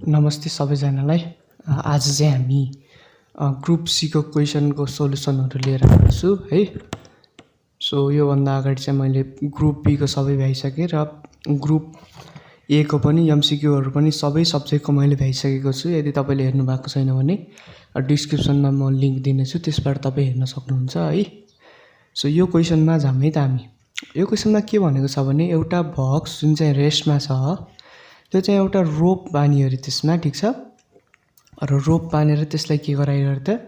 नमस्ते सबैजनालाई। आज चाहिँ हामी ग्रुप सी को क्वेसनको सोलुसनहरू लिएर आएको छु है। सो योभन्दा अगाडि चाहिँ मैले ग्रुप बी को सबै भ्याइसकेँ र ग्रुप ए को पनि एमसीक्यूहरू पनि सबै सब्जेक्टको मैले भ्याइसकेको छु। यदि तपाईँले हेर्नु भएको छैन भने डिस्क्रिप्सनमा म लिङ्क दिनेछु, त्यसबाट तपाईँ हेर्न सक्नुहुन्छ है। सो यो क्वेसनमा जाम है त हामी। यो क्वेसनमा के भनेको छ भने एउटा बक्स जुन चाहिँ रेस्टमा छ त्यो चाहिँ एउटा रोप बानियो अरे त्यसमा, ठिक छ। र रोप बानेर त्यसलाई के गरायो अरे त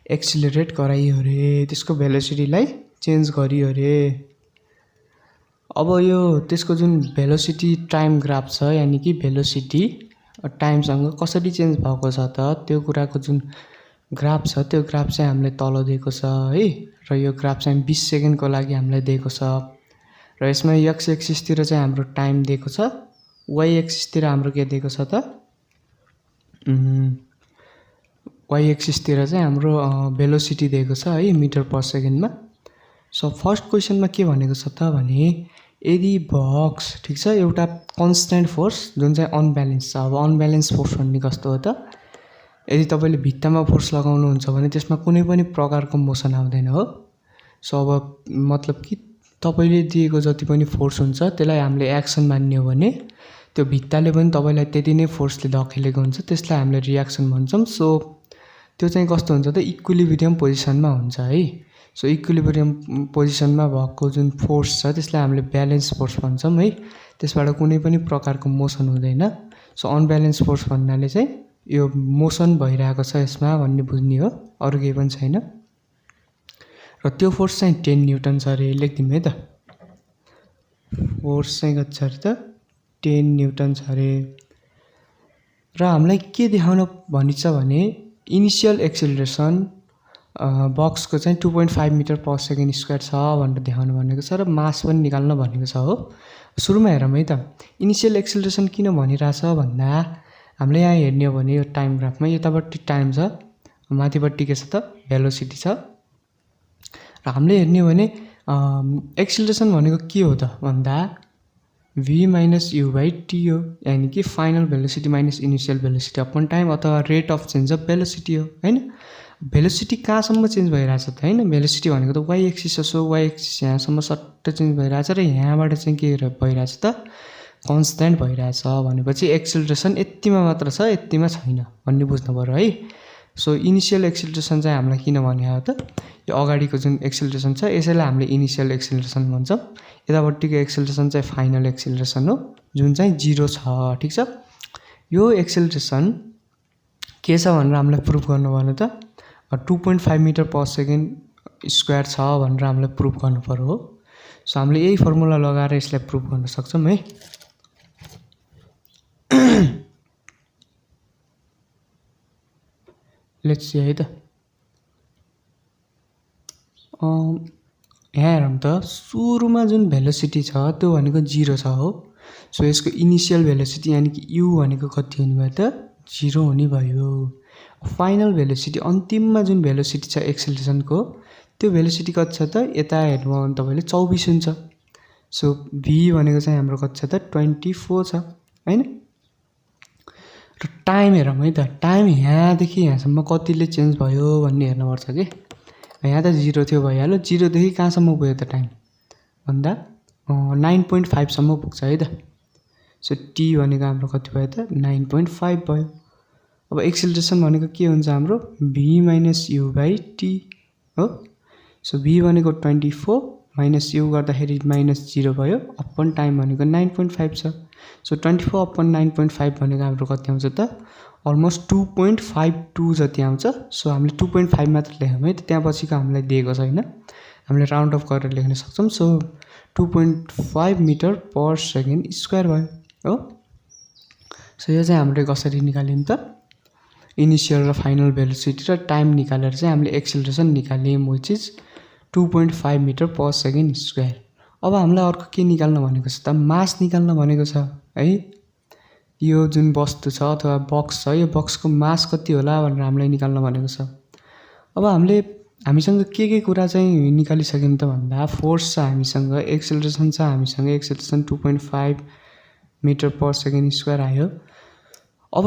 एक्सिलरेट गराइयो अरे, त्यसको भेलोसिटीलाई चेन्ज गरियो अरे। अब यो त्यसको जुन भेलोसिटी टाइम ग्राफ छ, यानि कि भेलोसिटी टाइमसँग कसरी चेन्ज भएको छ त त्यो कुराको जुन ग्राफ छ त्यो ग्राफ चाहिँ हामीले तल दिएको छ है। र यो ग्राफ चाहिँ 20 सेकेन्डको लागि हामीलाई दिएको छ र यसमा एक्स एक्सिसतिर चाहिँ हाम्रो टाइम दिएको छ, वाई एक्सिसतिर हाम्रो के दिएको छ त वाई एक्सिसतिर चाहिँ हाम्रो भेलोसिटी दिएको छ है, मिटर पर सेकेन्डमा। सो फर्स्ट क्वेसनमा के भनेको छ त भने यदि बक्स, ठिक छ, एउटा कन्स्ट्यान्ट फोर्स जुन चाहिँ अनब्यालेन्स छ। अब अनब्यालेन्स फोर्स भन्ने कस्तो हो त, यदि तपाईँले भित्तामा फोर्स लगाउनुहुन्छ भने त्यसमा कुनै पनि प्रकारको मोसन आउँदैन हो। सो अब मतलब कि तपाईँले दिएको जति पनि फोर्स हुन्छ त्यसलाई हामीले एक्सन मान्ने हो भने त्यो भित्ताले पनि तपाईँलाई त्यति नै फोर्सले धकेलेको हुन्छ, त्यसलाई हामीले रियाक्सन भन्छौँ। सो त्यो चाहिँ कस्तो हुन्छ त इक्विलिब्रियम पोजिसनमा हुन्छ है। सो इक्विलिब्रियम पोजिसनमा भएको जुन फोर्स छ त्यसलाई हामीले ब्यालेन्स फोर्स भन्छौँ है। त्यसबाट कुनै पनि प्रकारको मोसन हुँदैन। सो अनब्यालेन्स फोर्स भन्नाले चाहिँ यो मोसन भइरहेको छ यसमा भन्ने बुझ्ने हो, अरू केही पनि छैन। र त्यो फोर्स चाहिँ 10 न्युटन छ अरे, लेखिदिउँ है त। फोर्स चाहिँ कति छ अरे त 10 न्युटन छ अरे। र हामीलाई के देखाउन भनिन्छ भने इनिसियल एक्सिलरेसन बक्सको चाहिँ 2.5 मिटर पर सेकेन्ड स्क्वायर छ भनेर देखाउनु भनेको छ र मास पनि निकाल्न भनेको छ हो। सुरुमा हेरौँ है त इनिसियल एक्सिलरेसन किन भनिरहेछ भन्दा हामीले यहाँ हेर्ने हो भने यो टाइम ग्राफमा यतापट्टि टाइम छ, माथिपट्टि के छ त भेलोसिटी छ। र हामीले हेर्ने हो भने एक्सिलरेसन भनेको के हो त भन्दा v minus u by t हो, यानि कि final velocity minus initial velocity upon time अथवा rate of change of velocity हो हैन। भेलोसिटी कहाँसम्म चेन्ज भइरहेछ त हैन, भेलोसिटी भनेको त वाई एक्सिस हो। सो वाई एक्सिस यहाँसम्म सट्ट चेन्ज भइरहेछ र यहाँबाट चाहिँ के भइरहेछ त कन्स्ट्यान्ट भइरहेछ भनेपछि एक्सिलरेसन यतिमा मात्र छ, यतिमा छैन भन्ने बुझ्नु पर्यो है। सो इनिसियल एक्सिलरेसन चाहिँ हामीलाई किन भने त यो अगाडिको जुन एक्सिलरेसन छ यसैलाई हामीले इनिसियल एक्सिलरेसन भन्छौँ। यतापट्टिको एक्सिलरेसन चाहिँ फाइनल एक्सिलरेसन हो जुन चाहिँ 0 छ, ठिक छ। यो एक्सिलरेसन के छ भनेर हामीलाई प्रुफ गर्नु भने त 2.5 मिटर पर सेकेन्ड स्क्वायर छ भनेर हामीलाई प्रुफ गर्नु पर्यो हो। सो हामीले यही फर्मुला लगाएर यसलाई प्रुफ गर्न सक्छौँ है। लेट्स सी है त यहाँ हेरौँ त सुरुमा जुन भेलोसिटी छ त्यो भनेको 0 छ हो। सो यसको इनिसियल भेलोसिटी यानि कि यु भनेको कति हुने भयो त 0 हुने भयो। फाइनल भेलोसिटी अन्तिममा जुन भेलोसिटी छ एक्सिलरेसनको त्यो भेलोसिटी कति छ त यता हेर्नु भने तपाईँले 24 हुन्छ। सो भी भनेको चाहिँ हाम्रो कति छ त 24 छ हैन। र टाइम हेरौँ है त, टाइम यहाँदेखि यहाँसम्म कतिले चेन्ज भयो भन्ने हेर्नुपर्छ कि। यहाँ त 0 थियो भइहाल्यो, 0 देखि कहाँसम्म पुग्यो त टाइम भन्दा 9.5 सम्म पुग्छ है त। सो टी भनेको हाम्रो कति भयो त 9.5 भयो। अब एक्सिलरेसन भनेको के हुन्छ हाम्रो भी माइनस यु बाई टी हो। सो भी भनेको 24 माइनस यु गर्दाखेरि माइनस 0 भयो, अपन टाइम भनेको 9.5 छ। सो 24 अपन 9.5 भनेको हाम्रो कति आउँछ त अलमोस्ट 2.52 जति आउँछ। सो हामीले 2.5 मात्र लेखौँ है त, त्यहाँ पछिको हामीलाई दिएको छैन, हामीले राउन्ड अफ गरेर लेख्न सक्छौँ। So 2.5 metre per second square भयो हो। सो यो चाहिँ हामीले कसरी निकाल्यौँ त इनिसियल र फाइनल भेलोसिटी र टाइम निकालेर चाहिँ हामीले एक्सिलरेसन निकाल्यौँ which is 2.5 metre per second square. अब हामीलाई अर्को के निकाल्न भनेको छ त मास निकाल्न भनेको छ है। यो जुन वस्तु छ अथवा बक्स छ यो बक्सको मास कति होला भनेर हामीलाई निकाल्न भनेको छ। अब हामीसँग के कुरा चाहिँ निकालिसक्यौँ त भन्दा फोर्स छ हामीसँग, एक्सिलरेसन छ हामीसँग, acceleration 2.5 metre per second square आयो। अब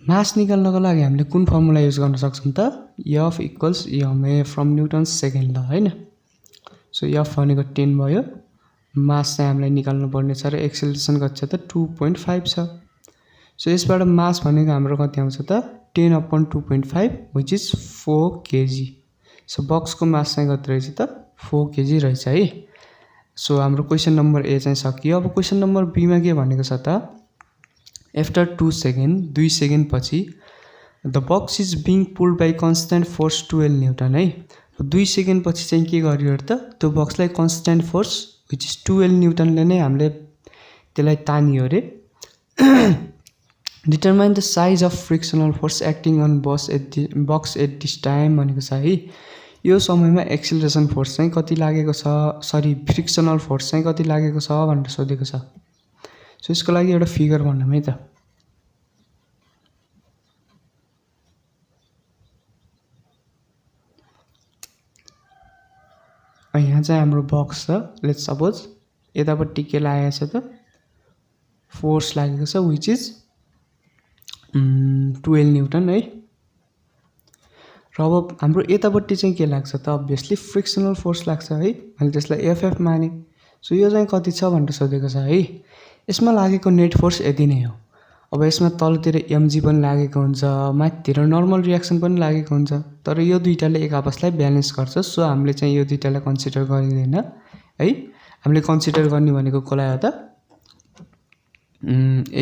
मास निकाल्नको लागि हामीले कुन फर्मुला युज गर्न सक्छौं त F equals ma from newton second ल हैन सो F भनेको 10 भयो मास चाहिँ हामीलाई निकाल्नु पर्ने छ र एक्सेलरेसन कति छ त 2.5 छ सो यसबाट मास भनेको हाम्रो कति आउँछ त 10/2.5 व्हिच इज 4 kg सो बक्सको मास चाहिँ कति रहेछ त 4 kg रहेछ है सो हाम्रो क्वेशन नम्बर ए चाहिँ सकियो अब क्वेशन नम्बर बी मा के भनेको छ त आफ्टर 2 सेकेन्ड 2 सेकेन्ड पछि the box is being pulled by constant force 12 newton है 2 सेकेन्ड पछि चाहिँ के गरियो त त्यो बक्सलाई कन्स्ट्यान्ट फोर्स व्हिच इज 12 न्यूटनले नै हामीले त्यसलाई तानियो रे determine the size of frictional force acting on box at this time भनेको छ है यो समयमा एक्सेलरेसन फोर्स चाहिँ कति लागेको छ सरी फ्रिक्सनल फोर्स चाहिँ कति लागेको छ भनेर सोधेको छ सो यसको लागि एउटा फिगर बनाऊँ है त यहाँ चाहिँ हाम्रो बक्स छ लेट्स सपोज यतापट्टि के लागेको छ त फोर्स लागेको छ व्हिच इज 12 न्यूटन है र अब हाम्रो यतापट्टि चाहिँ के लाग्छ त अभियसली फ्रिक्सनल फोर्स लाग्छ है मैले त्यसलाई एफएफ माने सो यो चाहिँ कति छ भनेर सोधेको छ है यसमा लागेको नेट फोर्स यति नै हो अब यसमा तलतिर एमजी पनि लागेको हुन्छ माथितिर नर्मल रियाक्सन पनि लागेको हुन्छ तर यो दुईटाले एक आपसलाई ब्यालेन्स गर्छ सो हामीले चाहिँ यो दुईटालाई कन्सिडर गरिदैन है हामीले कन्सिडर गर्ने भनेको कसलाई हो त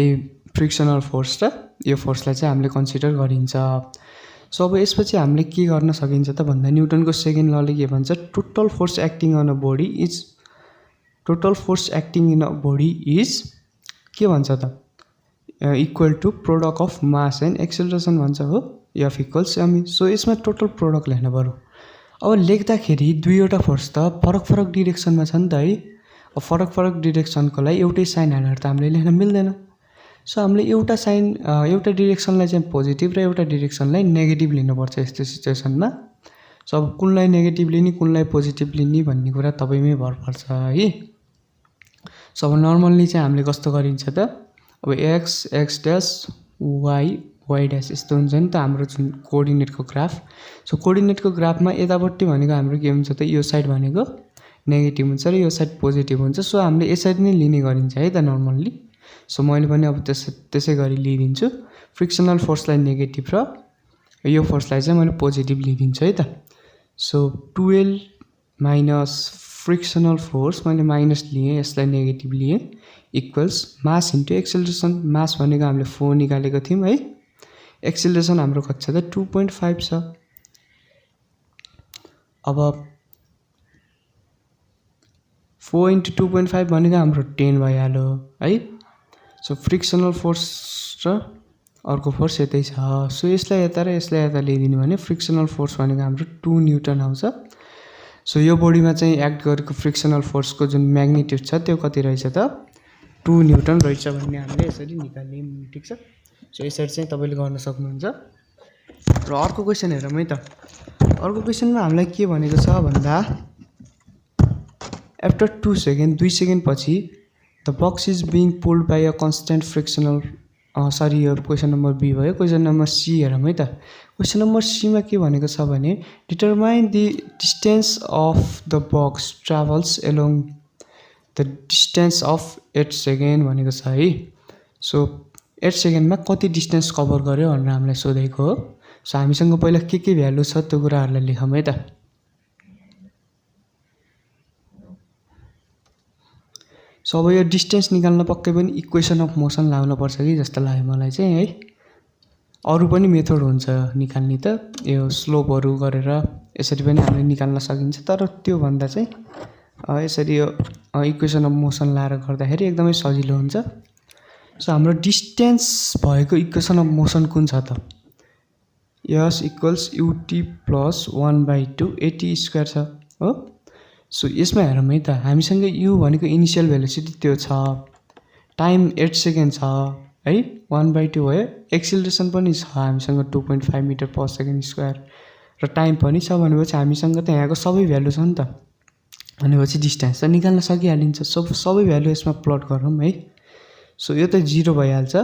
ए फ्रिक्सनल फोर्स र यो फोर्सलाई चाहिँ हामीले कन्सिडर गरिन्छ सो अब यसपछि हामीले के गर्न सकिन्छ त भन्दा न्युटनको सेकेन्ड लले के भन्छ total force acting on a body is total force acting in a body is के भन्छ त equal to product of mass and acceleration भन्छ हो एफ इक्वल्स एम सो यसमा टोटल प्रोडक्ट लेख्नु पर्यो अब लेख्दाखेरि दुईवटा फोर्स त फरक फरक डिरेक्सनमा छ नि त है अब फरक फरक डिरेक्सनको लागि एउटै साइन हालेर त हामीले लेख्न मिल्दैन सो हामीले एउटा साइन एउटा डिरेक्सनलाई चाहिँ पोजिटिभ र एउटा डिरेक्सनलाई नेगेटिभ लिनुपर्छ यस्तो सिचुएसनमा सो अब कुनलाई नेगेटिभ लिने कुनलाई पोजिटिभ लिने भन्ने कुरा तपाईमै भर पर्छ है सो अब नर्मल्ली चाहिँ हामीले कस्तो गरिन्छ त अब X X dash Y Y dash यस्तो हुन्छ नि त हाम्रो जुन कोअर्डिनेटको ग्राफ सो कोअर्डिनेटको ग्राफमा यतापट्टि भनेको हाम्रो के हुन्छ त यो साइड भनेको नेगेटिभ हुन्छ र यो साइड पोजिटिभ हुन्छ सो हामीले यसरी नै लिने गरिन्छ है त नर्मल्ली सो मैले पनि अब त्यसै गरी लिइदिन्छु फ्रिक्सनल फोर्सलाई नेगेटिभ र यो फोर्सलाई चाहिँ मैले पोजिटिभ लिइदिन्छु है त सो 12 माइनस फ्रिक्सनल फोर्स मैले माइनस लिएँ यसलाई नेगेटिभ लिएँ इक्वल्स मास इन्टु एक्सेलरेसन मास भनेको हामीले 4 निकालेको थियौँ है एक्सेलरेसन हाम्रो कति छ त 2.5 छ अब 4 इन्टु 2.5 भनेको हाम्रो 10 भइहाल्यो है सो फ्रिक्सनल फोर्स र अर्को फोर्स यतै छ सो यसलाई यता र यसलाई यता ल्याइदिनु भने फ्रिक्सनल फोर्स भनेको हाम्रो 2 न्यूटन आउँछ सो यो बडीमा चाहिँ एक्ट गरेको फ्रिक्सनल फोर्सको जुन म्याग्निट्युड छ त्यो कति रहेछ त 2 न्यूटन रहेछ भन्ने हामीले यसरी निकाल्यौँ ठीक छ सो यसरी चाहिँ तपाईले गर्न सक्नुहुन्छ र अर्को क्वेशन हेरौँ है त अर्को क्वेशनमा हामीलाई के भनेको छ भन्दा आफ्टर 2 सेकेन्ड 2 सेकेन्ड पछि the box is being pulled by a constant frictional sorry यो क्वेशन नम्बर बी भयो क्वेशन नम्बर सी हेरौँ है त क्वेशन नम्बर सी मा के भनेको छ भने determine the distance of the box travels along the distance of 8 second भनेको छ है सो 8 सेकेन्डमा कति डिस्टेन्स कभर गर्यो भनेर हामीलाई सोधेको हो सो हामीसँग पहिला के भ्यालु छ त्यो कुराहरूलाई लेखौँ है त सो अब यो डिस्टेन्स निकाल्न पक्कै पनि इक्वेसन अफ मोसन लाउनु पर्छ कि जस्तो लाग्यो मलाई चाहिँ है अरु पनि मेथड हुन्छ निकाल्ने त यो स्लोपहरु गरेर यसरी पनि हामीले निकाल्न सकिन्छ तर त्यो भन्दा चाहिँ यसरी यो इक्वेसन अफ मोसन लाएर गर्दाखेरि एकदमै सजिलो हुन्छ सो हाम्रो डिस्टेन्स भएको इक्वेसन अफ मोसन कुन छ त s equals ut plus 1/2 at square छ हो सो यसमा हेरौँ है त हामीसँग u भनेको इनिशियल भेलोसिटी त्यो छ टाइम 8 सेकेन्ड छ है 1/2 भयो एक्सेलरेसन पनि छ हामीसँग 2.5 मिटर पर सेकेन्ड स्क्वायर र टाइम पनि छ भनेपछि हामीसँग त यहाँको सबै भ्यालु छ नि त भनेपछि डिस्टेन्स त निकाल्न सकिहालिन्छ सबै भ्यालु यसमा प्लट गरौँ है सो यो त 0 भइहाल्छ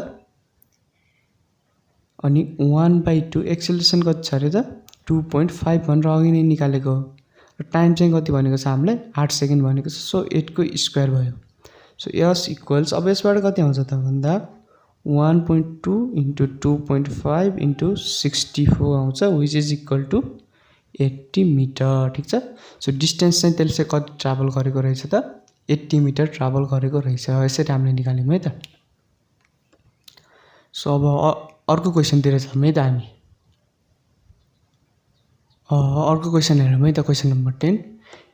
अनि 1/2 एक्सेलरेसन कति छ अरे त 2.5 भनेर अघि नै निकालेको हो र टाइम चाहिँ कति भनेको छ हामीलाई 8 सेकेन्ड भनेको छ सो 8 को स्क्वायर भयो सो यस इक्वल्स अब यसबाट कति आउँछ त भन्दा 1.2 into 2.5 into 64 आउँछ which is equal to 80 metre ठीक छ सो डिस्टेन्स चाहिँ त्यसले चाहिँ कति ट्राभल गरेको रहेछ त 80 मिटर ट्राभल गरेको रहेछ यसरी हामीले निकाल्यौँ है त सो अब अर्को क्वेसनतिर छौँ है त हामी अर्को क्वेसन हेरौँ है त क्वेसन नम्बर 10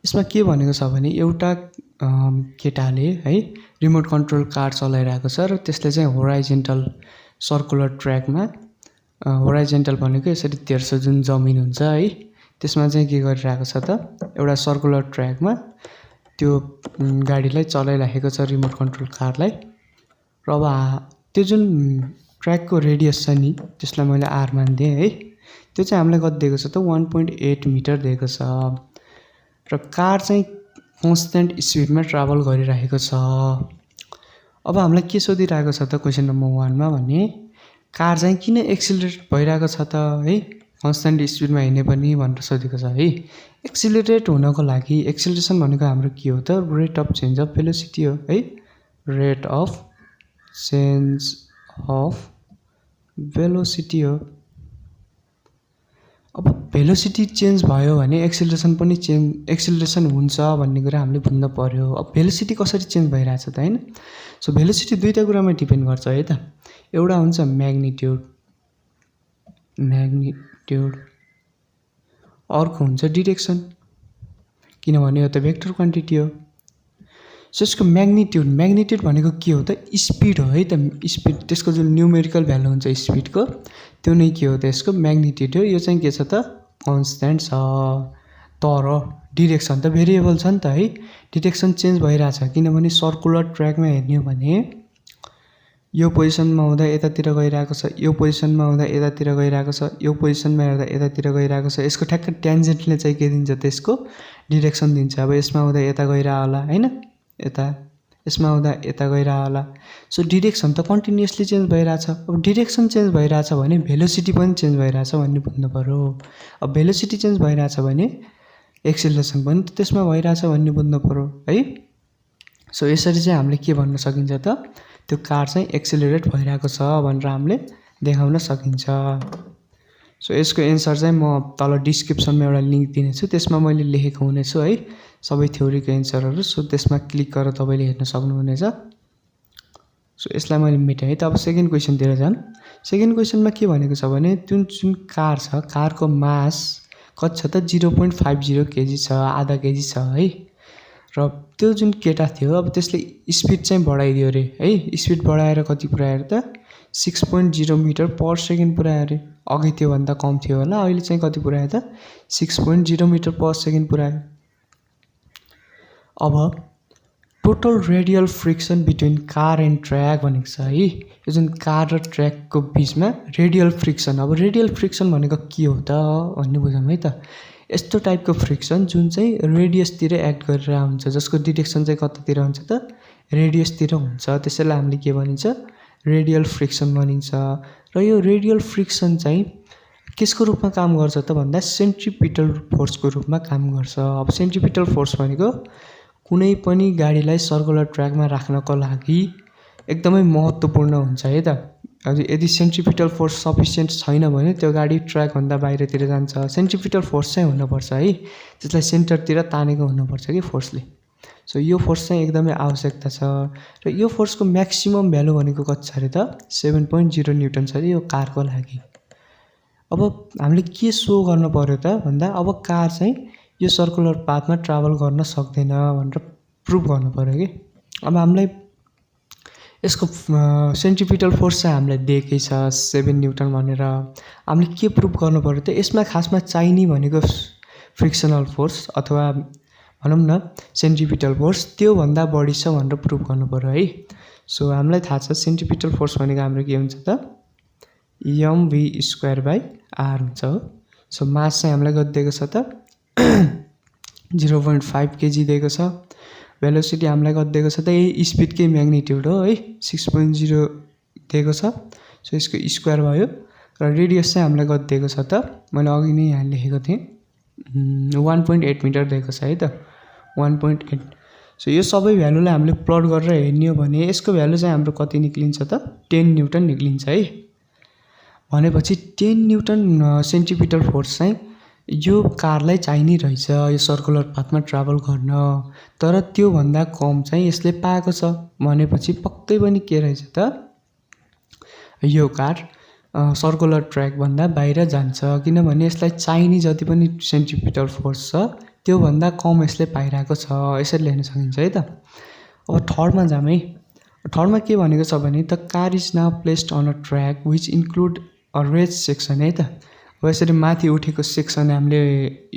यसमा के भनेको छ भने एउटा केटाले है रिमोट कन्ट्रोल कार चलाइरहेको छ र त्यसले चाहिँ होराइजेन्टल सर्कुलर ट्र्याकमा होराइजेन्टल भनेको यसरी तेर्सो जुन जमिन हुन्छ है त्यसमा चाहिँ के गरिरहेको छ त एउटा सर्कुलर ट्र्याकमा त्यो गाडीलाई चलाइराखेको छ रिमोट कन्ट्रोल कारलाई र अब त्यो जुन ट्र्याकको रेडियस छ नि त्यसलाई मैले आर मानिदिएँ है त्यो चाहिँ हामीलाई कति दिएको छ त 1.8 मिटर दिएको छ र कार चाहिँ कन्स्टेन्ट स्पिडमा ट्राभल गरिरहेको छ अब हामीलाई के सोधिरहेको छ त क्वेसन नम्बर 1 मा भने कार चाहिँ किन एक्सिलरेट भइरहेको छ त है कन्स्टेन्ट स्पिडमा हिँड्ने पनि भनेर सोधेको छ है एक्सिलरेट हुनको लागि एक्सिलरेसन भनेको हाम्रो के हो त rate of change of velocity हो है rate of change of velocity हो अब भेलोसिटी चेन्ज भयो भने एक्सिलरेसन पनि एक्सिलरेसन हुन्छ भन्ने कुरा हामीले बुझ्न पर्यो अब भेलोसिटी कसरी चेन्ज भइरहेछ त हैन सो भेलोसिटी दुईटा कुरामा डिपेन्ड गर्छ है त एउटा हुन्छ म्याग्निट्युड अर्को हुन्छ डिरेक्सन किनभने यो त भेक्टर क्वान्टिटी हो सो यसको म्याग्निट्युड भनेको के हो त स्पिड हो है त स्पिड त्यसको जुन न्युमेरिकल भ्यालु हुन्छ स्पिडको त्यो नै के हो त यसको म्याग्निट्युड हो यो चाहिँ के छ त कन्स्ट्यान्ट छ तर डिरेक्सन त भेरिएबल छ नि त है डिरेक्सन चेन्ज भइरहेछ किनभने सर्कुलर ट्र्याकमा हेर्ने हो भने यो पोजिसनमा हुँदा यतातिर गइरहेको छ यो पोजिसनमा हुँदा यतातिर गइरहेको छ यो पोजिसनमा हेर्दा यतातिर गइरहेको छ यसको ठ्याक्क ट्यान्जेन्टले चाहिँ के दिन्छ त्यसको डिरेक्सन दिन्छ अब यसमा हुँदा यता गइरह होला हैन यता यसमा हुँदा यता गइरह होला सो डिरेक्सन त कन्टिन्युअसली चेन्ज भइरहेछ अब डिरेक्सन चेन्ज भइरहेछ भने भेलोसिटी पनि चेन्ज भइरहेछ भन्ने बुझ्नु पर्यो अब भेलोसिटी चेन्ज भइरहेछ भने एक्सिलरेसन पनि त त्यसमा भइरहेछ भन्ने बुझ्नु पर्यो है सो यसरी चाहिँ हामीले के भन्न सकिन्छ त त्यो कार चाहिँ एक्सिलरेट भइरहेको छ भनेर हामीले देखाउन सकिन्छ सो यसको एन्सर चाहिँ म तल डिस्क्रिप्सनमा एउटा लिंक दिनेछु त्यसमा मैले लेखेको हुनेछु है सबै थ्योरीको एन्सरहरू सो त्यसमा क्लिक गरेर तपाईले हेर्न सक्नुहुनेछ सो यसलाई मैले मेटाएँ है त अब सेकेन्ड क्वेसनतिर जाम सेकेन्ड क्वेसनमा के भनेको छ भने जुन कार छ कारको मास कति छ त 0.50 केजी छ आधा केजी छ है र त्यो जुन केटा थियो अब त्यसले स्पिड चाहिँ बढाइदियो रे है स्पिड बढाएर कति पुर्यायो त 6.0 मिटर पर सेकेन्ड पुर्यायो रे अघि त्यो भन्दा कम थियो होला अहिले चाहिँ कति पुर्यायो त 6.0 मिटर पर सेकेन्ड पुर्यायो अब total radial friction between car and track भनेको छ है यो जुन कार र ट्र्याकको बीचमा रेडियल फ्रिक्सन अब रेडियल फ्रिक्सन भनेको के हो त भन्ने बुझौँ है त यस्तो टाइपको फ्रिक्सन जुन चाहिँ रेडियसतिर एक्ट गरेर हुन्छ जसको डिरेक्सन चाहिँ कतातिर हुन्छ त रेडियसतिर हुन्छ त्यसैलाई हामीले के भनिन्छ रेडियल फ्रिक्सन भनिन्छ र यो रेडियल फ्रिक्सन चाहिँ केसको रूपमा काम गर्छ त भन्दा सेन्ट्रिपिटल फोर्सको रूपमा काम गर्छ अब सेन्ट्रिपिटल फोर्स भनेको कुनै पनि गाडीलाई सर्कुलर ट्र्याकमा राख्नको लागि एकदमै महत्त्वपूर्ण हुन्छ है त यदि सेन्ट्रिपिटल फोर्स सफिसिएन्ट छैन भने त्यो गाडी ट्र्याक भन्दा बाहिरतिर जान्छ सेन्ट्रिपिटल फोर्स चाहिँ हुनुपर्छ है त्यसलाई सेन्टरतिर तानेको हुनुपर्छ कि फोर्सले सो यो फोर्स चाहिँ एकदमै आवश्यकता छ र यो फोर्सको म्याक्सिमम भ्यालु भनेको कति छ अरे त 7.0 न्युटन छ अरे यो कारको लागि अब हामीले के सो गर्न पर्यो त भन्दा अब कार चाहिँ यो सर्कुलर पाथमा ट्राभल गर्न सक्दैन भनेर प्रुभ गर्नु पर्यो कि अब हामीलाई यसको सेन्ट्रिपिटल फोर्स चाहिँ हामीलाई दिएकै छ 7 न्युटन भनेर हामीले के प्रुभ गर्नु पर्यो त यसमा खासमा चाहिने भनेको फ्रिक्सनल फोर्स अथवा भनौँ न सेन्ट्रिपिटल फोर्स त्यो भन्दा बढी छ भनेर प्रुभ गर्नु पर्यो है सो हामीलाई थाहा छ सेन्ट्रिपिटल फोर्स भनेको हाम्रो के हुन्छ त mv²/r हुन्छ हो सो मास चाहिँ हामीलाई कति दिएको छ त 0.5 केजी दिएको छ भेलोसिटी हामीलाई कति दिएको छ त यही स्पिडकै म्याग्निट्युड हो है 6.0 दिएको छ सो यसको स्क्वायर भयो र रेडियस चाहिँ हामीलाई कति दिएको छ त मैले अघि नै यहाँ लेखेको थिएँ 1.8 मिटर दिएको छ है त 1.8। सो यो सबै भ्यालुलाई हामीले प्लट गरेर हेर्ने हो भने यसको भ्यालु चाहिँ हाम्रो कति निक्लिन्छ त 10 न्युटन निक्लिन्छ है। भनेपछि 10 न्युटन सेन्टिमिटर फोर्स चाहिँ यो कारलाई चाहिने रहेछ यो सर्कुलर पाथमा ट्राभल गर्न, तर त्योभन्दा कम चाहिँ यसले पाएको छ भनेपछि पक्कै पनि के रहेछ त यो कार सर्कुलर ट्र्याकभन्दा बाहिर जान्छ, किनभने यसलाई चाहिने जति पनि सेन्टिमिटर फोर्स छ त्योभन्दा कम यसले पाइरहेको छ। यसरी लेख्न सकिन्छ है त। अब थर्डमा जाम है। थर्डमा के भनेको छ भने the car is now placed on a track which include a raise section है त। अब यसरी माथि उठेको सेक्सन हामीले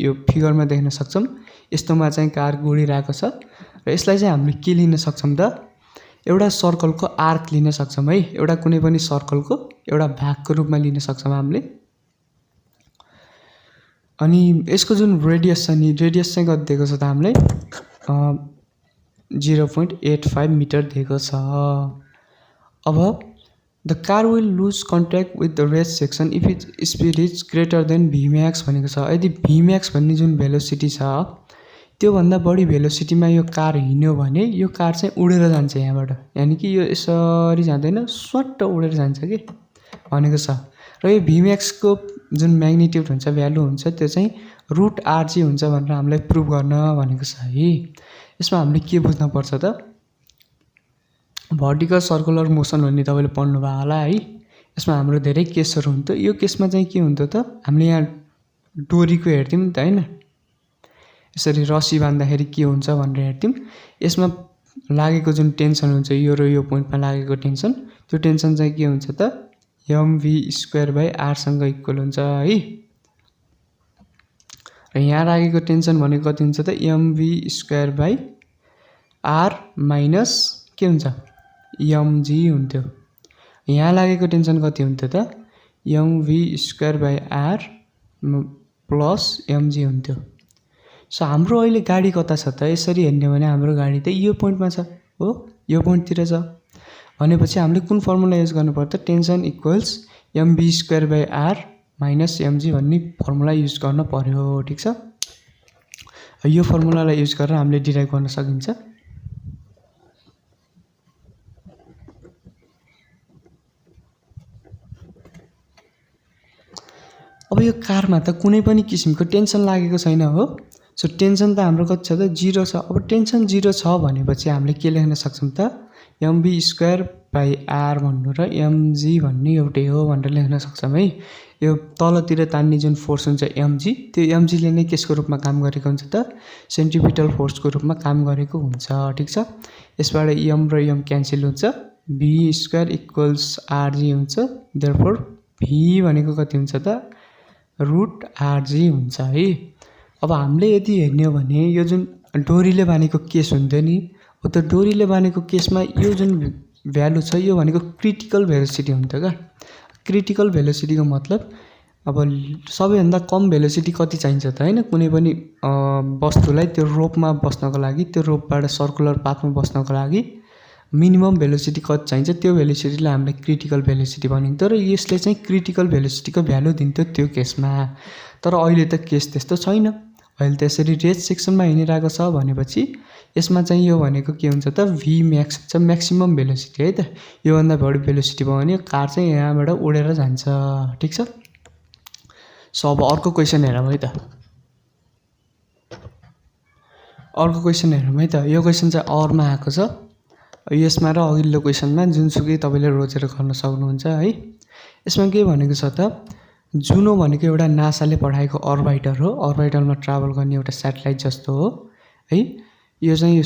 यो फिगरमा देख्न सक्छौँ। यस्तोमा चाहिँ कार गुडिरहेको छ र यसलाई चाहिँ हामीले के लिन सक्छौँ त एउटा सर्कलको आर्क लिन सक्छौँ है। एउटा कुनै पनि सर्कलको एउटा भागको रूपमा लिन सक्छौँ हामीले। अनि यसको जुन रेडियस छ नि रेडियस चाहिँ कति दिएको छ त हामीलाई 0.85 मिटर दिएको छ। अब the car will lose contact with the raised section if it speed is greater than v max भनेको छ। यदि भीम्याक्स भन्ने जुन भेलोसिटी छ त्योभन्दा बढी भेलोसिटीमा यो कार हिँड्यो भने यो कार चाहिँ उडेर जान्छ यहाँबाट, यानि कि यो यसरी जाँदैन स्वाट्ट उडेर जान्छ कि भनेको छ। र यो भीम्याक्सको जुन म्याग्निट्युड हुन्छ भ्यालु हुन्छ त्यो चाहिँ √RG हुन्छ भनेर हामीलाई प्रुभ गर्न भनेको छ है। यसमा हामीले के बुझ्नुपर्छ त भर्टिकल सर्कुलर मोसन भन्ने तपाईँले पढ्नुभयो होला है। यसमा हाम्रो धेरै केसहरू हुन्थ्यो। यो केसमा चाहिँ के हुन्थ्यो त हामीले यहाँ डोरीको हेर्थ्यौँ नि त होइन, यसरी रस्सी बाँध्दाखेरि के हुन्छ भनेर हेर्थ्यौँ। यसमा लागेको जुन टेन्सन हुन्छ यो र यो पोइन्टमा लागेको टेन्सन त्यो टेन्सन चाहिँ के हुन्छ त mv²/r सँग इक्वल हुन्छ है। र यहाँ लागेको टेन्सन भनेको कति हुन्छ त mv²/r माइनस के हुन्छ mg हुन्थ्यो। यहाँ लागेको टेन्सन कति हुन्थ्यो त mv²/r प्लस mg हुन्थ्यो। सो हाम्रो अहिले गाडी कता छ त यसरी हेर्ने भने हाम्रो गाडी त यो पोइन्टमा छ हो, यो पोइन्टतिर छ भनेपछि हामीले कुन फर्मुला युज गर्नुपर्छ tension equals mv²/r minus mg भन्ने फर्मुला युज गर्न पर्यो। ठिक छ, यो फर्मुलालाई युज गरेर हामीले डिराइभ गर्न सकिन्छ। अब यो कारमा त कुनै पनि किसिमको टेन्सन लागेको छैन हो। सो टेन्सन त हाम्रो कति छ त 0 छ। अब टेन्सन 0 छ भनेपछि हामीले के लेख्न सक्छौँ त mv²/r भन्नु र mg भन्ने एउटै हो भनेर लेख्न सक्छौँ है। यो तलतिर तान्ने जुन फोर्स हुन्छ mg त्यो mg ले नै केसको रूपमा काम गरेको हुन्छ त सेन्ट्रिपिटल फोर्सको रूपमा काम गरेको हुन्छ। ठिक छ, यसबाट m र m क्यान्सल हुन्छ v² इक्वल्स rg हुन्छ। देयरफोर v भनेको कति हुन्छ त √RG हुन्छ है। अब हामीले यदि हेर्ने हो भने यो जुन डोरीले बाँधेको केस हुन्थ्यो नि हो त्यो डोरीले बाँधेको केसमा यो जुन भ्यालु छ यो भनेको क्रिटिकल भेलोसिटी हुन्थ्यो क्या। क्रिटिकल भेलोसिटीको मतलब अब सबैभन्दा कम भेलोसिटी कति चाहिन्छ त होइन कुनै पनि वस्तुलाई त्यो रोपमा बस्नको लागि त्यो रोपबाट सर्कुलर पाथमा बस्नको लागि मिनिमम भेलोसिटी कति चाहिन्छ त्यो भेलोसिटीलाई हामीले क्रिटिकल भेलोसिटी भनिन्थ्यो र यसले चाहिँ क्रिटिकल भेलोसिटीको भ्यालु दिन्थ्यो त्यो केसमा। तर अहिले त केस त्यस्तो छैन, अहिले त यसरी रेज सेक्सनमा हिँडिरहेको छ भनेपछि यसमा चाहिँ यो भनेको के हुन्छ त Vmax हुन्छ म्याक्सिमम भेलोसिटी है त। योभन्दा बढी भेलोसिटी भयो भने कार चाहिँ यहाँबाट उडेर जान्छ। ठिक छ, सो अब अर्को क्वेसन हेरौँ है त। अर्को क्वेसन हेरौँ है त। यो क्वेसन चाहिँ अरमा आएको छ। यसमा र अघिल्लो क्वेसनमा जुनसुकै तपाईँले रोजेर गर्न सक्नुहुन्छ है। यसमा के भनेको छ त जुनो भनेको एउटा नासाले पठाएको अर्बिटर हो, अर्बिटरमा ट्राभल गर्ने एउटा स्याटेलाइट जस्तो हो है। यो चाहिँ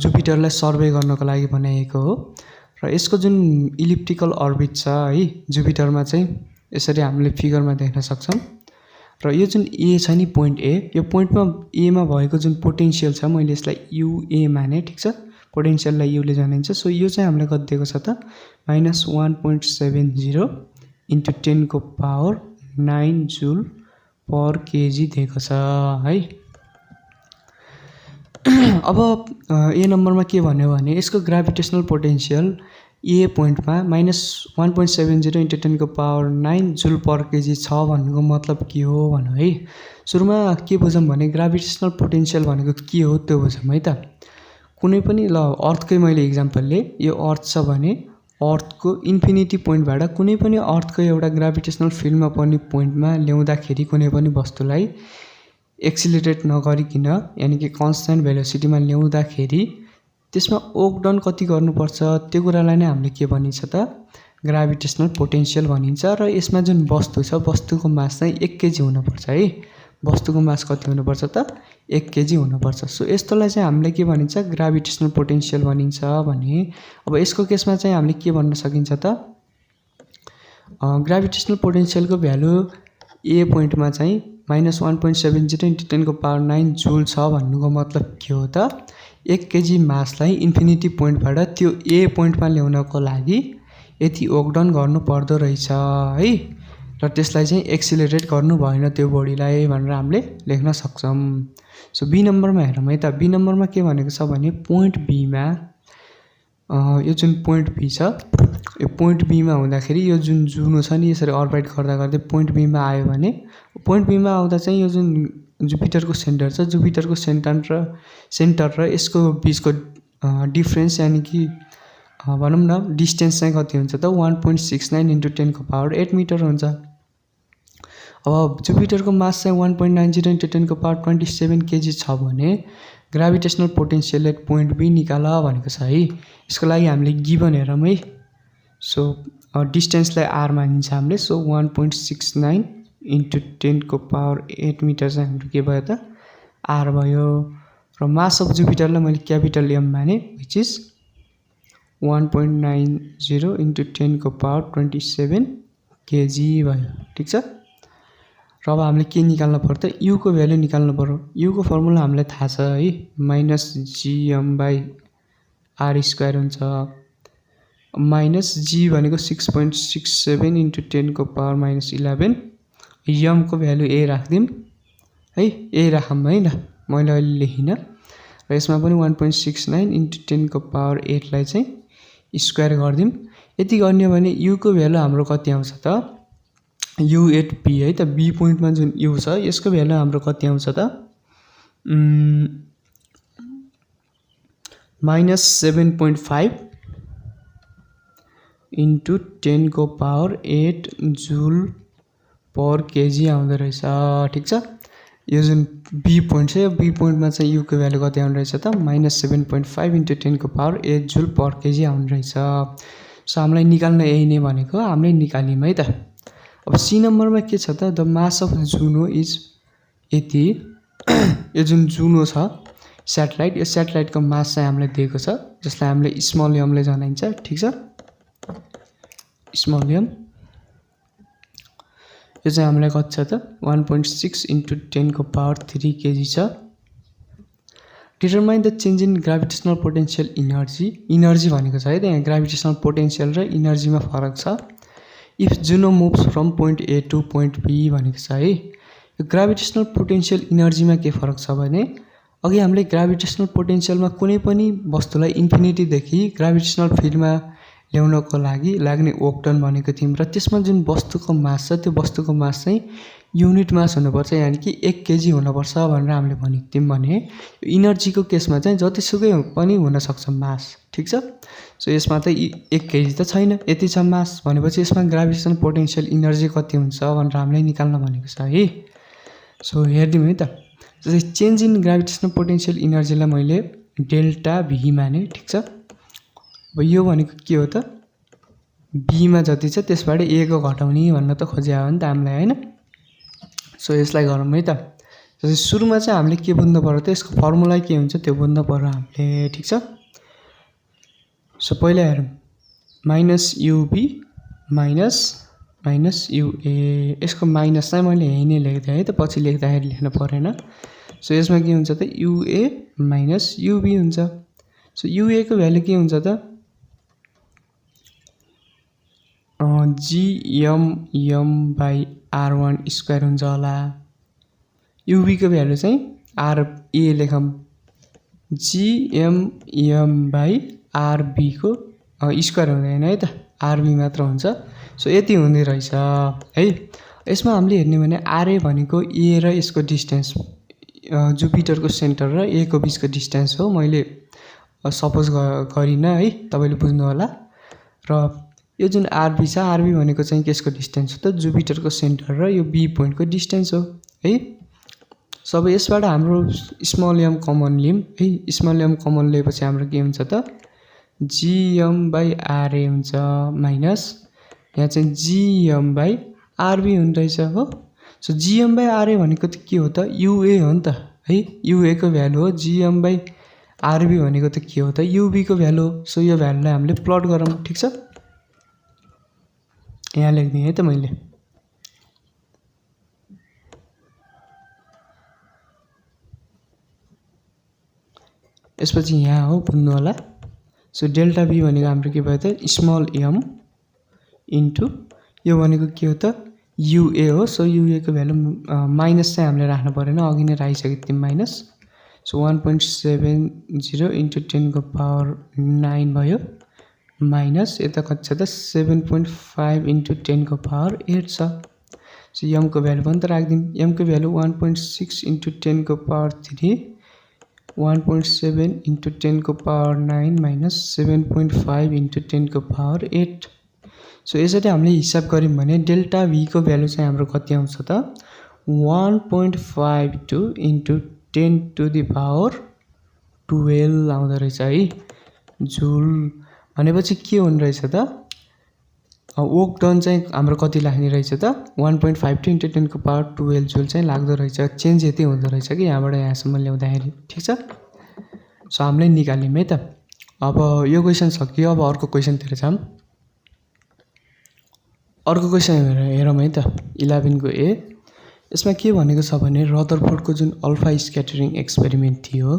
जुपिटरलाई सर्वे गर्नको लागि बनाइएको हो र यसको जुन इलिप्टिकल अर्बिट छ है जुपिटरमा चाहिँ यसरी हामीले फिगरमा देख्न सक्छौँ। र यो जुन ए छ नि पोइन्ट ए, यो पोइन्टमा एमा भएको जुन पोटेन्सियल छ मैले यसलाई युए माने। ठिक छ, पोटेन्सियललाई युले जानिन्छ। सो यो चाहिँ हामीलाई कति दिएको छ त -1.70 × 10⁹ जुल पर केजी दिएको छ है। अब ए नम्बरमा के भन्यो भने यसको ग्राभिटेसनल पोटेन्सियल ए पोइन्टमा -1.70 × 10⁹ जुल पर केजी छ भन्नुको मतलब के हो भन्नु है। सुरुमा के बुझौँ भने ग्राभिटेसनल पोटेन्सियल भनेको के हो त्यो बुझौँ है त। कुनै पनि ल अर्थकै मैले इक्जाम्पल लिएँ, यो अर्थ छ भने अर्थको इन्फिनिटी पोइन्टबाट कुनै पनि अर्थको एउटा ग्राभिटेसनल फिल्डमा पर्ने पोइन्टमा ल्याउँदाखेरि कुनै पनि वस्तुलाई एक्सिलरेट नगरिकन यानि कि कन्स्ट्यान्ट भेलोसिटीमा ल्याउँदाखेरि त्यसमा वर्क डन कति गर्नुपर्छ त्यो कुरालाई नै हामीले के भनिन्छ त ग्राभिटेसनल पोटेन्सियल भनिन्छ। र यसमा जुन वस्तु छ वस्तुको मास चाहिँ 1 केजी हुनुपर्छ है। वस्तुको मास कति हुनुपर्छ त 1 केजी हुनुपर्छ। सो यस्तोलाई चाहिँ हामीले के भनिन्छ ग्राभिटेसनल पोटेन्सियल भनिन्छ भने अब यसको केसमा चाहिँ हामीले के भन्न सकिन्छ त ग्राभिटेसनल पोटेन्सियलको भ्यालु ए पोइन्टमा चाहिँ -1.70 × 10⁹ जुल छ भन्नुको मतलब के हो त 1 केजी मासलाई इन्फिनिटी पोइन्टबाट त्यो ए पोइन्टमा ल्याउनको लागि यति वर्क डन गर्नु पर्दो रहेछ है। र त्यसलाई चाहिँ एक्सिलरेट गर्नु भएन त्यो बडीलाई भनेर हामीले लेख्न सक्छौँ। सो बी नम्बरमा हेरौँ है त। बी नम्बरमा के भनेको छ भने पोइन्ट बीमा यो जुन पोइन्ट बी छ यो पोइन्ट बीमा हुँदाखेरि यो जुन जुनो छ नि यसरी अर्बिट गर्दा गर्दै पोइन्ट बीमा आयो भने पोइन्ट बीमा आउँदा चाहिँ यो जुन जुपिटरको सेन्टर छ जुपिटरको सेन्टर र यसको बीचको डिफरेन्स यानि कि भनौँ न डिस्टेन्स चाहिँ कति हुन्छ त 1.69 × 10⁸ मिटर हुन्छ। अब जुपिटरको मास चाहिँ 1.90 × 10⁻27 केजी छ भने gravitational potential at point B निकाल भनेको छ है। यसको लागि हामीले गिभन हेरौँ है। सो डिस्टेन्सलाई आर मानिन्छ हामीले। सो 1.69 × 10⁸ मिटर चाहिँ हाम्रो के भयो त आर भयो। र मास अफ जुपिटरलाई मैले क्यापिटल एम माने विच इज 1.90 × 10⁻27 केजी भयो। ठिक छ। र अब हामीले के निकाल्नु पर्यो त युको भ्यालु निकाल्नु पर्यो। युको फर्मुला हामीलाई थाहा छ है -gm/r² हुन्छ। -g भनेको 6.67 × 10⁻11 यमको भ्यालु ए राख्दिउँ है। ए राखौँ है ल मैले अहिले लेखिनँ। र यसमा पनि 1.69 × 10⁸ लाई चाहिँ स्क्वायर गरिदिउँ। यति गर्ने भने युको भ्यालु हाम्रो कति आउँछ त यु एट बी है त। बी पोइन्टमा जुन यु छ यसको भ्यालु हाम्रो कति आउँछ त -7.5 × 10⁸ जुल पर केजी आउँदो रहेछ। ठिक छ। यो जुन बी पोइन्ट छ यो बी पोइन्टमा चाहिँ युको भ्यालु कति आउँदो रहेछ त -7.5 × 10⁸ जुल पर केजी आउँदो रहेछ। सो हामीलाई निकाल्न यही नै भनेको हामीले निकाल्यौँ है त। अब सी नम्बरमा के छ त द मास अफ जुनो इज यति यो जुन जुनो छ स्याटेलाइट यो स्याटेलाइटको मास चाहिँ हामीलाई दिएको छ जसलाई हामीले स्मल एमले जनाइन्छ। ठिक छ। स्मल एम यो चाहिँ हामीलाई कति छ त 1.6 × 10⁻³ केजी छ। Determine the change in gravitational potential energy भनेको छ है त। यहाँ ग्राभिटेसनल पोटेन्सियल र इनर्जीमा फरक छ। If Juno moves from point A to point B भनेको छ है। यो ग्राभिटेसनल पोटेन्सियल इनर्जीमा के फरक छ भने अघि हामीले ग्राभिटेसनल पोटेन्सियलमा कुनै पनि वस्तुलाई इन्फिनिटीदेखि ग्राभिटेसनल फिल्डमा ल्याउनको लागि लाग्ने वर्क डन भनेको थियौँ। र त्यसमा जुन वस्तुको मास छ त्यो वस्तुको मास चाहिँ युनिट मास हुनुपर्छ यानि कि 1 केजी हुनुपर्छ भनेर हामीले भनेको थियौँ भने इनर्जीको केसमा चाहिँ जतिसुकै पनि हुनसक्छ मास। ठिक छ। सो यसमा त 1 केजी त छैन यति छ मास भनेपछि यसमा ग्राभिटेसनल पोटेन्सियल इनर्जी कति हुन्छ भनेर हामीले निकाल्न भनेको छ है। सो हेरिदिउँ है त। जस्तै चेन्ज इन ग्राभिटेसनल पोटेन्सियल इनर्जीलाई मैले डेल्टा भी माने। ठिक छ। अब यो भनेको के हो त बीमा जति छ त्यसबाट ए को घटाउने भन्न त खोज्या हो नि त हामीलाई हैन। सो यसलाई गरौँ है त। जस्तै सुरुमा चाहिँ हामीले के बुझ्नु पर्यो त यसको फर्मुला के हुन्छ त्यो बुझ्नु पर्यो हामीले। ठिक छ। सो पहिला हेरौँ -UB - UA यसको माइनस चाहिँ मैले यही नै लेख्दै है त पछि लेख्दाखेरि लेख्न परेन। सो यसमा के हुन्छ त UA - UB हुन्छ। सो UA को भ्यालु के हुन्छ त gm/r1² हुन्छ होला। UB को भ्यालु चाहिँ RA लेखौँ gm/RB को स्क्वायर हुँदैन है त, आरबी मात्र हुन्छ। सो यति हुँदै रहेछ है। यसमा हामीले हेर्ने भने आरए भनेको ए र यसको डिस्टेन्स, जुपिटरको सेन्टर र ए को बिचको डिस्टेन्स हो। मैले सपोज गरिनँ है, तपाईँले बुझ्नु होला। र यो जुन आरबी छ, आरबी भनेको चाहिँ केसको डिस्टेन्स हो त, जुपिटरको सेन्टर र यो बी पोइन्टको डिस्टेन्स हो है। सब यसबाट हाम्रो स्मल एम कमन लियौँ है। स्मल एम कमन लिएपछि हाम्रो के हुन्छ त, जिएम बाई आरए हुन्छ माइनस यहाँ चाहिँ जिएम बाई आरबी हुँदैछ हो। सो जिएम बाई आरए भनेको त के हो त, युए हो नि त है, युए को भ्यालु हो। जिएम बाई आरबी भनेको त के हो त, युबी को भ्यालु हो। सो यो भ्यालुलाई हामीले प्लट गरौँ, ठिक छ। यहाँ लेख्दिएँ है त मैले। यसपछि यहाँ हो, बुझ्नु होला। सो डेल्टा बी भनेको हाम्रो के भयो त, स्मल एम इन्टु यो भनेको के हो त, युए हो। सो युए को भ्यालु माइनस चाहिँ हामीले राख्नु परेन, अघि नै राखिसकेको थियौँ माइनस। सो 1.70 इन्टु 10 को पावर 9 भयो माइनस यता कति छ त, 7.5 इन्टु 10 को पावर 8 छ। सो एम को भ्यालु पनि त राखिदिउँ। एम को भ्यालु 1.6 इन्टु 10 को पावर 3, 1.7 इन्टु 10 को पावर 9 माइनस 7.5 इन्टु 10 को पावर 8। सो यसरी हामीले हिसाब गऱ्यौँ भने डेल्टा भी को भ्यालु चाहिँ हाम्रो कति आउँछ त, 1.52 इन्टु 10 टु द पावर 12 आउँदो रहेछ है, जुल। भनेपछि के हुने रहेछ त, वर्क डन चाहिँ हाम्रो कति लाग्ने रहेछ त, 1.52 इन्टु 10 को पावर 12 जुल चाहिँ लाग्दो रहेछ। चेन्ज यति हुँदो रहेछ कि यहाँबाट यहाँसम्म ल्याउँदाखेरि, ठिक छ। सो हामीले निकाल्यौँ है त। अब यो क्वेसन सकियो। अब अर्को क्वेसनतिर जाऊँ। अर्को क्वेसन हेरौँ है त, 11 को ए। यसमा के भनेको छ भने रदरफोर्डको जुन अल्फा स्क्याटरिङ एक्सपेरिमेन्ट थियो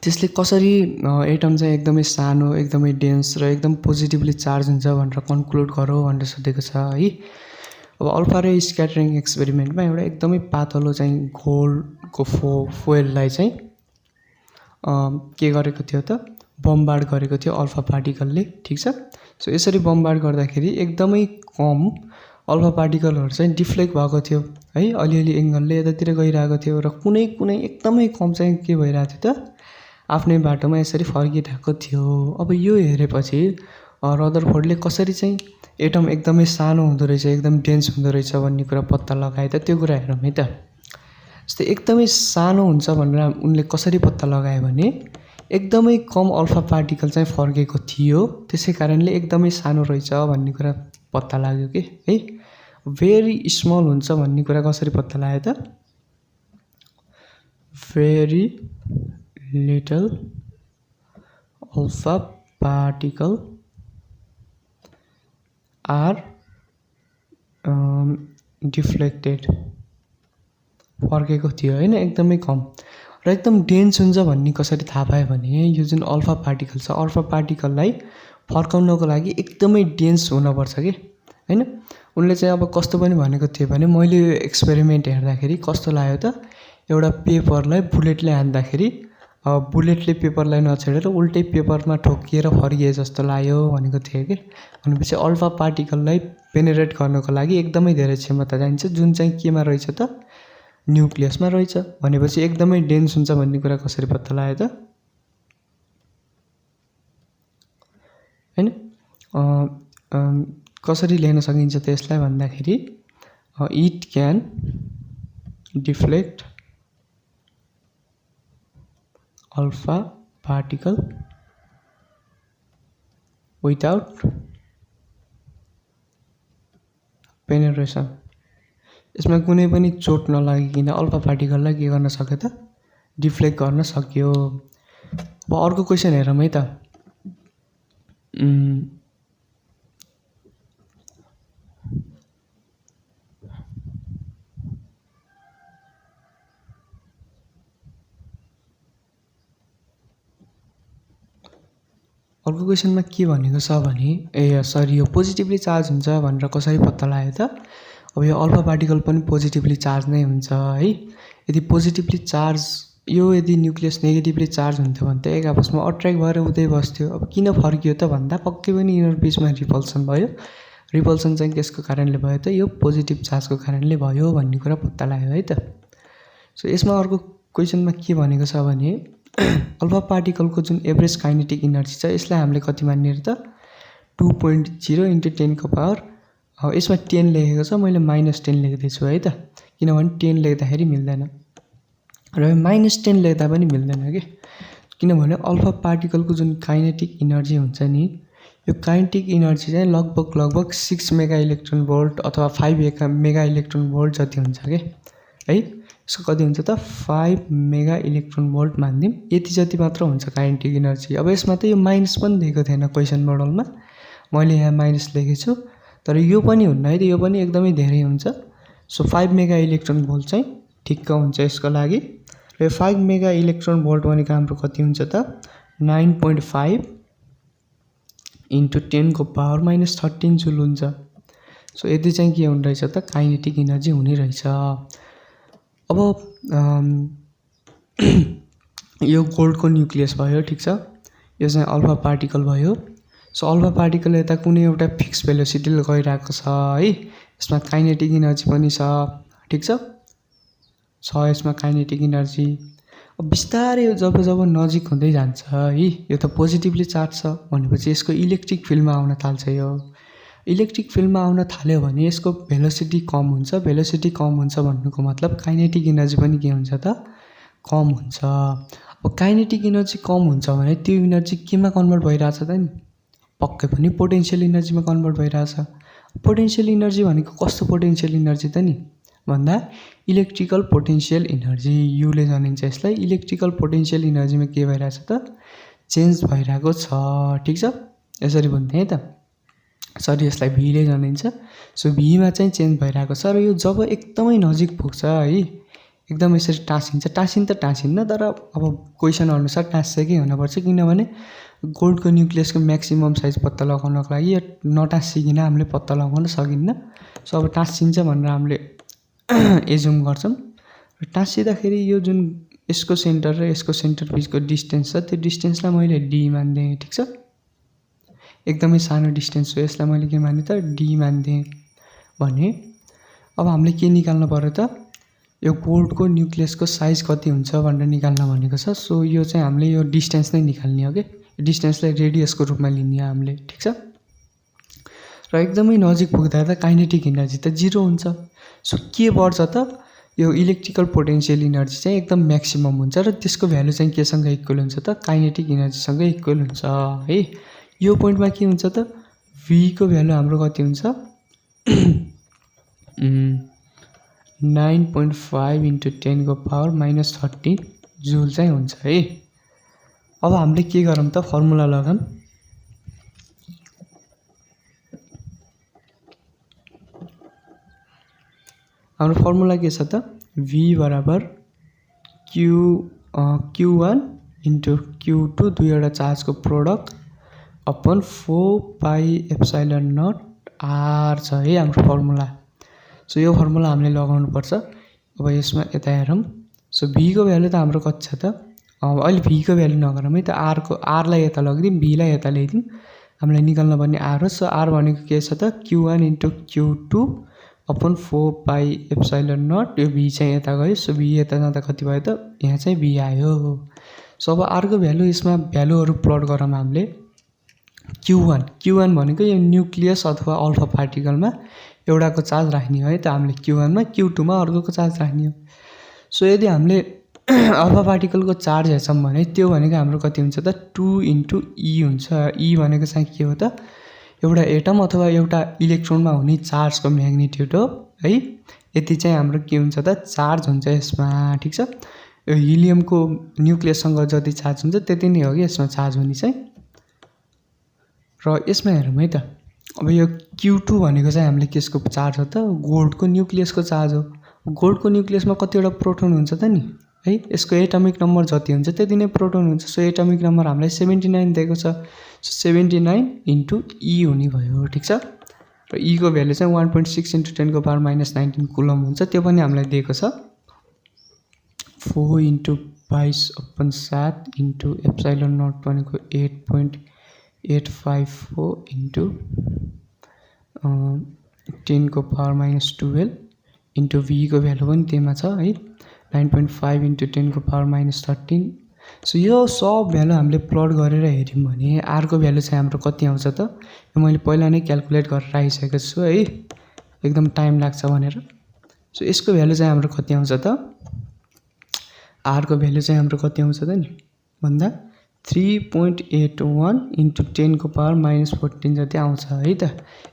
त्यसले कसरी एटम चाहिँ एकदमै सानो, एकदमै डेन्स र एकदम पोजिटिभली चार्ज हुन्छ भनेर कन्क्लुड गरौँ भनेर सोधेको छ है। अब अल्फा रे स्क्याटरिङ एक्सपेरिमेन्टमा एउटा एकदमै पातलो चाहिँ गोल्डको फोइललाई चाहिँ के गरेको थियो त, बम्बार्ड गरेको थियो अल्फा पार्टिकलले, ठिक छ। सो यसरी बम्बार्ड गर्दाखेरि एकदमै कम अल्फा पार्टिकलहरू चाहिँ डिफ्लेक्ट भएको थियो है, अलिअलि एङ्गलले यतातिर गइरहेको थियो र कुनै कुनै एकदमै कम चाहिँ के भइरहेको थियो त, आफ्नै बाटोमा यसरी फर्किरहेको थियो। अब यो हेरेपछि रदरफोर्डले कसरी चाहिँ एटम एकदमै सानो हुँदो रहेछ, एकदम डेन्स हुँदो रहेछ भन्ने कुरा पत्ता लगाए त, त्यो कुरा हेरौँ है त। जस्तै एकदमै सानो हुन्छ भनेर उनले कसरी पत्ता लगाए भने एकदमै कम अल्फा पार्टिकल चाहिँ फर्केको थियो, त्यसै कारणले एकदमै सानो रहेछ भन्ने कुरा पत्ता लाग्यो कि है। भेरी स्मल हुन्छ भन्ने कुरा कसरी पत्ता लाग्यो त, very little alpha particle are deflected, फर्केको थियो होइन, एकदमै कम। र एकदम डेन्स हुन्छ भन्ने कसरी थाहा पायो भने यो जुन अल्फा पार्टिकल छ, अल्फा पार्टिकललाई फर्काउनको लागि एकदमै डेन्स हुनुपर्छ कि होइन। उनले चाहिँ अब कस्तो पनि भनेको थियो भने, मैले यो एक्सपेरिमेन्ट हेर्दाखेरि कस्तो लाग्यो त, एउटा पेपरलाई बुलेटले हान्दाखेरि बुलेटले पेपरलाई नछेडेर उल्टै पेपरमा ठोकिएर फर्किए जस्तो लाग्यो भनेको थियो कि। भनेपछि अल्फा पार्टिकललाई पेनेट्रेट गर्नको लागि एकदमै धेरै क्षमता चाहिन्छ, जुन चाहिँ केमा रहेछ त, न्युक्लियसमा रहेछ। भनेपछि एकदमै डेन्स हुन्छ भन्ने कुरा कसरी पत्ता लाग्यो त हैन। कसरी लेख्न सकिन्छ त यसलाई भन्दाखेरि, it can deflect alpha particle without penetration. यसमा कुनै पनि चोट नलागिकन अल्फा पार्टिकललाई के गर्न सक्यो त, डिफ्लेक्ट गर्न सक्यो। अब अर्को क्वेसन हेरौँ है त। अर्को क्वेसनमा के भनेको छ भने यो पोजिटिभली चार्ज हुन्छ भनेर कसरी पत्ता लाग्यो त। अब यो अल्फा पार्टिकल पनि पोजिटिभली चार्ज नै हुन्छ है। यदि पोजिटिभली चार्ज यो यदि न्युक्लियस नेगेटिभली चार्ज हुन्थ्यो भने त एक आपसमा अट्र्याक्ट भएर उतै बस्थ्यो। अब किन फर्कियो त भन्दा पक्कै पनि यिनीहरू बिचमा रिपल्सन भयो। रिपल्सन चाहिँ त्यसको कारणले भयो त यो पोजिटिभ चार्जको कारणले भयो भन्ने कुरा पत्ता लाग्यो है त। सो यसमा अर्को क्वेसनमा के भनेको छ भने अल्फा पार्टिकलको जुन एभरेज काइनेटिक इनर्जी छ यसलाई हामीले कति मान्ने र त 2.0 × 10 को पावर यसमा 10 लेखेको छ, मैले -10 लेख्दैछु है त, किनभने 10 लेख्दाखेरि मिल्दैन र -10 लेख्दा पनि मिल्दैन के, किनभने अल्फा पार्टिकलको जुन काइनेटिक इनर्जी हुन्छ नि यो काइनेटिक इनर्जी चाहिँ लगभग 6 मेगा इलेक्ट्रोन भोल्ट अथवा 5 मेगा इलेक्ट्रोन भोल्ट जति हुन्छ के है। यसको कति हुन्छ त 5 मेगा इलेक्ट्रोन भोल्ट मान्दिउँ, यति जति मात्र हुन्छ काइनेटिक इनर्जी। अब यसमा त यो माइनस पनि दिएको थिएन क्वेसन मोडलमा, मैले यहाँ माइनस लेखेको छु, तर यो पनि हुन्न है त, यो पनि एकदमै धेरै हुन्छ। सो 5 मेगा इलेक्ट्रोन भोल्ट चाहिँ ठिक्क हुन्छ यसको लागि। र 5 मेगा इलेक्ट्रोन भोल्ट भनेको हाम्रो कति हुन्छ त 9.5 × 10 को पावर -13 जुल हुन्छ। सो यति चाहिँ के हुने रहेछ त काइनेटिक इनर्जी हुने रहेछ। अब यो गोल्डको न्युक्लियस भयो, ठिक छ, यो चाहिँ अल्फा पार्टिकल भयो। सो अल्फा पार्टिकल यता कुनै एउटा फिक्स भेलोसिटीले गइरहेको छ है, यसमा काइनेटिक इनर्जी पनि छ, ठिक छ यसमा काइनेटिक इनर्जी। अब बिस्तारै जब नजिक हुँदै जान्छ है, यो त पोजिटिभली चार्ज छ भनेपछि यसको इलेक्ट्रिक फिल्डमा आउन थाल्छ। यो इलेक्ट्रिक फिल्डमा आउन थाल्यो भने यसको भेलोसिटी कम हुन्छ। भेलोसिटी कम हुन्छ भन्नुको मतलब काइनेटिक इनर्जी पनि के हुन्छ त कम हुन्छ। अब काइनेटिक इनर्जी कम हुन्छ भने त्यो इनर्जी केमा कन्भर्ट भइरहेछ त नि, पक्कै पनि पोटेन्सियल इनर्जीमा कन्भर्ट भइरहेछ। पोटेन्सियल इनर्जी भनेको कस्तो पोटेन्सियल इनर्जी त नि भन्दा इलेक्ट्रिकल पोटेन्सियल इनर्जी, युले जनिन्छ यसलाई। इलेक्ट्रिकल पोटेन्सियल इनर्जीमा के भइरहेछ त चेन्ज भइरहेको छ, ठिक छ, यसरी भन्ने है त, सरी यसलाई भीले जनिन्छ। सो भीमा चाहिँ चेन्ज भइरहेको छ र यो जब एकदमै नजिक पुग्छ है, एकदम यसरी टाँसिन्न, तर अब क्वेसन अनुसार टाँसिएकै हुनुपर्छ, किनभने गोल्डको न्युक्लियसको म्याक्सिमम साइज पत्ता लगाउनको लागि यो नटाँसिकन हामीले पत्ता लगाउन सकिन्न। सो अब टाँसिन्छ भनेर हामीले एजुम गर्छौँ। र टाँसिँदाखेरि यो जुन यसको सेन्टर र यसको सेन्टर बिचको डिस्टेन्स छ त्यो डिस्टेन्सलाई मैले डी मान्दिएँ, ठिक छ, एकदमै सानो डिस्टेन्स हो, यसलाई मैले के माने त डी मान्दिएँ भने। अब हामीले के निकाल्नु पर्यो त यो गोल्डको न्युक्लियसको साइज कति हुन्छ भनेर निकाल्न भनेको छ। सो यो चाहिँ हामीले यो डिस्टेन्स नै निकाल्ने हो कि, डिस्टेन्सलाई रेडियसको रूपमा लिने हो हामीले, ठिक छ। र एकदमै नजिक पुग्दा त काइनेटिक इनर्जी त 0 हुन्छ। सो के बढ्छ त यो इलेक्ट्रिकल पोटेन्सियल इनर्जी चाहिँ एकदम म्याक्सिमम हुन्छ र त्यसको भ्यालु चाहिँ केसँग इक्वल हुन्छ त काइनेटिक इनर्जीसँग इक्वल हुन्छ है। यो पोइन्टमा के हुन्छ त v को भ्यालु हाम्रो कति हुन्छ 9.5 × 10 को पावर -13 जुल चाहिँ हुन्छ है। अब हामीले के गरौँ त फर्मुला लगाऊँ। हाम्रो फर्मुला के छ त v बराबर q1 × q2 दुईवटा चार्जको प्रोडक्ट अपन 4πε0 r छ है हाम्रो फर्मुला। सो यो फर्मुला हामीले लगाउनु पर्छ। अब यसमा यता हेरौँ। सो v को भ्यालु त हाम्रो कति छ त अहिले v को भ्यालु नगरौँ है त, r लाई यता लगिदिउँ, v लाई यता ल्याइदिउँ, हामीले निकाल्न पर्ने r हो। सो r भनेको के छ त q1 × q2 अपन 4πε0, यो v चाहिँ यता गयो। सो v यता जाँदा कति भयो त यहाँ चाहिँ v आयो। सो अब r को भ्यालु यसमा भ्यालुहरू प्लट गरौँ हामीले। q1 भनेको यो न्युक्लियस अथवा अल्फा पार्टिकलमा एउटाको चार्ज राख्ने हो है त हामीले, q1 मा q2 मा अर्कोको चार्ज राख्ने हो। सो यदि हामीले अल्फा पार्टिकलको चार्ज हेर्छौँ भने त्यो भनेको हाम्रो कति हुन्छ त 2 × e हुन्छ। e भनेको चाहिँ के हो त एउटा एटम अथवा एउटा इलेक्ट्रोनमा हुने चार्जको म्याग्निट्युड हो है। यति चाहिँ हाम्रो के हुन्छ त चार्ज हुन्छ यसमा, ठिक छ। यो हिलियमको न्युक्लियससँग जति चार्ज हुन्छ त्यति नै हो कि यसमा चार्ज हुने चाहिँ। र यसमा हेरौँ है त, अब यो q2 भनेको चाहिँ हामीले केसको चार्ज हो त गोल्डको न्युक्लियसको चार्ज हो। गोल्डको न्युक्लियसमा कतिवटा प्रोटोन हुन्छ त नि है, यसको एटमिक नम्बर जति हुन्छ त्यति नै प्रोटोन हुन्छ। सो एटमिक नम्बर हामीलाई 79 दिएको छ। सो 79 × e हुने भयो, ठिक छ। र e को भ्यालु चाहिँ 1.6 × 10 को पावर -19 कुलम हुन्छ, त्यो पनि हामीलाई दिएको छ। 4 × 22/7 इन्टु एप्सिलोन नट भनेको 8.854 इन्टु 10⁻12 इन्टु v को भ्यालु पनि त्यहीमा छ है 9.5 इन्टु 10⁻13। सो यो सब भ्यालु हामीले प्लट गरेर हेर्यौं भने r को भ्यालु चाहिँ हाम्रो कति आउँछ त यो मैले पहिला नै क्याल्कुलेट गरेर राखिसकेको छु है एकदम टाइम लाग्छ भनेर। सो यसको भ्यालु चाहिँ हाम्रो कति आउँछ त r को भ्यालु चाहिँ हाम्रो कति आउँछ त नि भन्दा 3.81 इन्टु 10⁻14 जति आउँछ है त।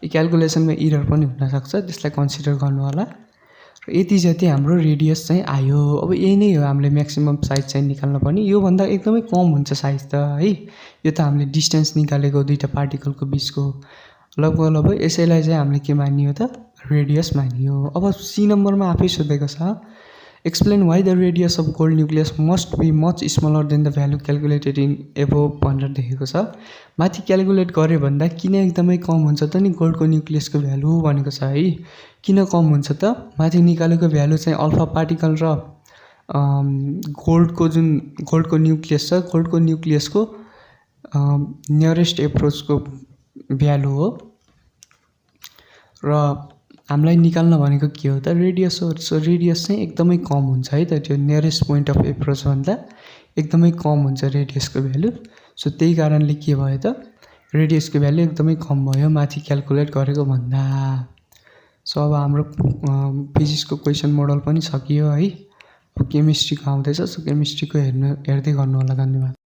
यो क्याल्कुलेसनमा एरर पनि हुन सक्छ त्यसलाई कन्सिडर गर्नु होला। र यति जति हाम्रो रेडियस चाहिँ आयो। अब यही नै हो हामीले म्याक्सिमम साइज चाहिँ निकाल्न पर्ने। यो भन्दा एकदमै कम हुन्छ साइज त है। यो त हामीले डिस्टेन्स निकालेको दुईटा पार्टिकलको बीचको लगभग यसैलाई चाहिँ हामीले के मानियो त रेडियस मानियो। अब सी नम्बरमा आफै सोधेको छ explain why the radius of gold nucleus must be much smaller than the value calculated in above भनेर देखेको छ। माथि क्याल्कुलेट गरे भन्दा किन एकदमै कम हुन्छ त नि गोल्डको न्यूक्लियसको भ्यालु भनेको छ है। किन कम हुन्छ त माथि निकालेको भ्यालु चाहिँ अल्फा पार्टिकल र गोल्डको न्यूक्लियस छ गोल्डको न्यूक्लियसको नियरेस्ट एप्रोचको भ्यालु हो र हामीलाई निकाल्न भनेको के हो त रेडियस हो। सो रेडियस चाहिँ एकदमै कम हुन्छ है त त्यो नियरेस्ट पोइन्ट अफ एप्रोच भन्दा एकदमै कम हुन्छ रेडियसको भ्यालु। सो त्यही कारणले के भयो त रेडियसको भ्यालु एकदमै कम भयो माथि क्याल्कुलेट गरेको भन्दा। सो अब हाम्रो फिजिक्सको क्वेसन मोडल पनि सकियो है। अब केमिस्ट्रीको आउँदैछ। सो केमिस्ट्रीको हेर्दै गर्नु होला। धन्यवाद।